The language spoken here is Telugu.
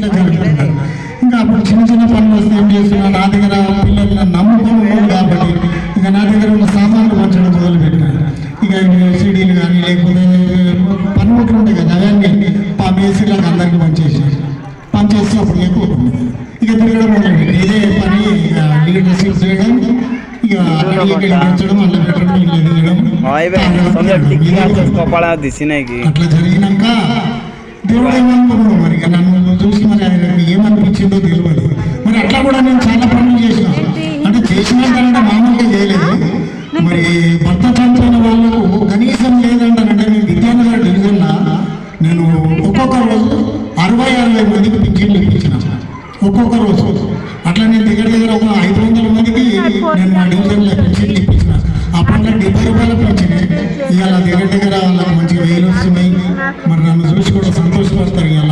ఇట్లా జరుగుతుంది. ఇంకా అప్పుడు చిన్న చిన్న పనులు వస్తే ఏం చేస్తున్నా, నా దగ్గర పిల్లలు నమ్ముకొని ఉన్నాడు కాబట్టి ఇక నా దగ్గర ఉన్న సామాన్లు పంచడం మొదలుపెట్టినాను. ఇక సీడీలు కానీ లేకపోతే పనిముట్లు ఉంటాయి కదా, అవన్నీ మేసీలకు అందరికీ పనిచేసి అప్పుడు ఎక్కువ ఇక తిరగడం మొదలుపెట్టి ఇదే పని. ఇక లీడర్షిప్ చేయడం, ఇక పెంచడం, అల్ల పెట్టడం, ఇల్లు తిరగడం. అట్లా జరిగినాక దేవుడు ఏమనుకున్నాడు మరి, నన్ను చూసి మరి ఆయనకు ఏమనిపించిందో తెలియదు. మరి అట్లా కూడా నేను చాలా పనులు చేసిన, అంటే చేసినాకంటే మామూలుగా చేయలేదు. మరి భర్త చనిపోయిన వాళ్ళకు కనీసం లేదంటారంటే నేను విద్యానగర్ డివిజన్లో నేను ఒక్కొక్క రోజు 60-60 మందికి పింఛన్లు ఇప్పించిన, ఒక్కొక్క రోజు. అట్లా నేను దగ్గర ఒక 500 మందికి నేను మా డివిజన్లో పింఛన్లు ఇప్పించిన. అప్పట్లో 70 రూపాయల పింఛన్, ఇవాళ దగ్గర వాళ్ళకి మంచిగా 1000 వస్తున్నాయి. మరి నన్ను చూసి కూడా సంతోషపడతారు. ఇవాళ